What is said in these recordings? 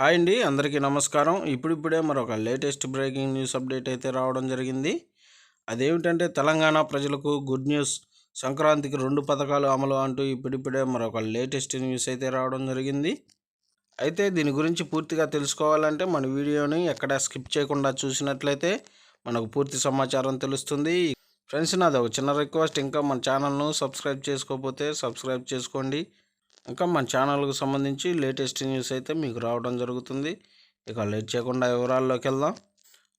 Hi అండి, అందరికీ నమస్కారం. ఇప్పుడిప్పుడే మరొక లేటెస్ట్ బ్రేకింగ్ న్యూస్ అప్డేట్ అయితే రావడం జరిగింది. అదేమిటంటే తెలంగాణ ప్రజలకు గుడ్ న్యూస్, సంక్రాంతికి 2 పథకాలు అమలు అంటూ ఇప్పుడిప్పుడే మరొక లేటెస్ట్ న్యూస్ అయితే రావడం జరిగింది. అయితే దీని గురించి పూర్తిగా తెలుసుకోవాలంటే మన వీడియోని ఎక్కడ స్కిప్ చేయకుండా చూసినట్లయితే మనకు పూర్తి సమాచారం తెలుస్తుంది. ఫ్రెండ్స్, నాది ఒక చిన్న రిక్వెస్ట్, ఇంకా మన ఛానల్ను సబ్స్క్రైబ్ చేసుకోకపోతే సబ్స్క్రైబ్ చేసుకోండి. ఇంకా మన ఛానల్కు సంబంధించి లేటెస్ట్ న్యూస్ అయితే మీకు రావడం జరుగుతుంది. ఇక లేట్ చేయకుండా వివరాల్లోకి వెళ్దాం.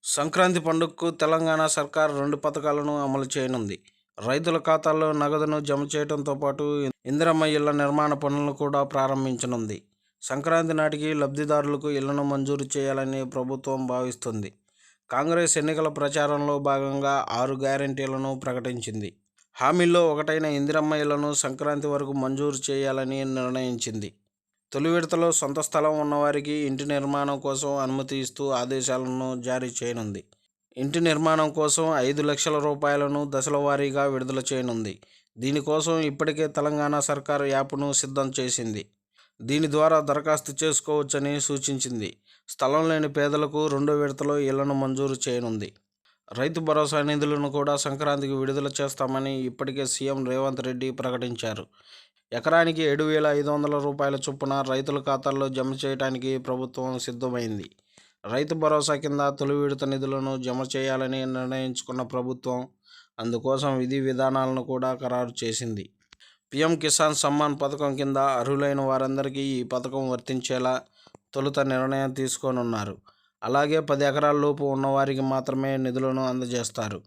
సంక్రాంతి పండుగకు తెలంగాణ సర్కార్ 2 పథకాలను అమలు చేయనుంది. రైతుల ఖాతాల్లో నగదును జమ చేయడంతో పాటు ఇందిరమ్మ ఇళ్ల నిర్మాణ పనులను కూడా ప్రారంభించనుంది. సంక్రాంతి నాటికి లబ్ధిదారులకు ఇళ్లను మంజూరు చేయాలని ప్రభుత్వం భావిస్తుంది. కాంగ్రెస్ ఎన్నికల ప్రచారంలో భాగంగా 6 గ్యారెంటీలను ప్రకటించింది. హామీల్లో ఒకటైన ఇందిరమ్మ ఇళ్లను సంక్రాంతి వరకు మంజూరు చేయాలని నిర్ణయించింది. తొలి విడతలో సొంత స్థలం ఉన్నవారికి ఇంటి నిర్మాణం కోసం అనుమతి ఇస్తూ ఆదేశాలను జారీ చేయనుంది. ఇంటి నిర్మాణం కోసం 5 లక్షల రూపాయలను దశల వారీగా విడుదల చేయనుంది. దీనికోసం ఇప్పటికే తెలంగాణ సర్కారు యాప్ను సిద్ధం చేసింది. దీని ద్వారా దరఖాస్తు చేసుకోవచ్చని సూచించింది. స్థలం లేని పేదలకు 2వ విడతలో ఇళ్లను మంజూరు చేయనుంది. రైతు భరోసా నిధులను కూడా సంక్రాంతికి విడుదల చేస్తామని ఇప్పటికే సీఎం రేవంత్ రెడ్డి ప్రకటించారు. ఎకరానికి 7,500 రూపాయల చొప్పున రైతుల ఖాతాల్లో జమ చేయడానికి ప్రభుత్వం సిద్ధమైంది. రైతు భరోసా కింద తొలి విడత నిధులను జమ చేయాలని నిర్ణయించుకున్న ప్రభుత్వం అందుకోసం విధి విధానాలను కూడా ఖరారు చేసింది. పీఎం కిసాన్ సమ్మాన్ పథకం కింద అర్హులైన వారందరికీ ఈ పథకం వర్తించేలా తొలుత నిర్ణయం తీసుకోనున్నారు. అలాగే 10 ఎకరాల లోపు ఉన్నవారికి మాత్రమే నిధులను అందజేస్తారు.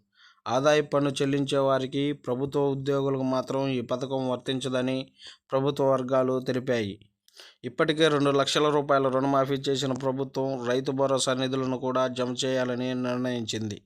ఆదాయ పన్ను చెల్లించే వారికి, ప్రభుత్వ ఉద్యోగులకు మాత్రం ఈ పథకం వర్తించదని ప్రభుత్వ వర్గాలు తెలిపాయి. ఇప్పటికే 2 లక్షల రూపాయల రుణమాఫీ చేసిన ప్రభుత్వం రైతు భరోసా నిధులను కూడా జమ చేయాలని నిర్ణయించింది.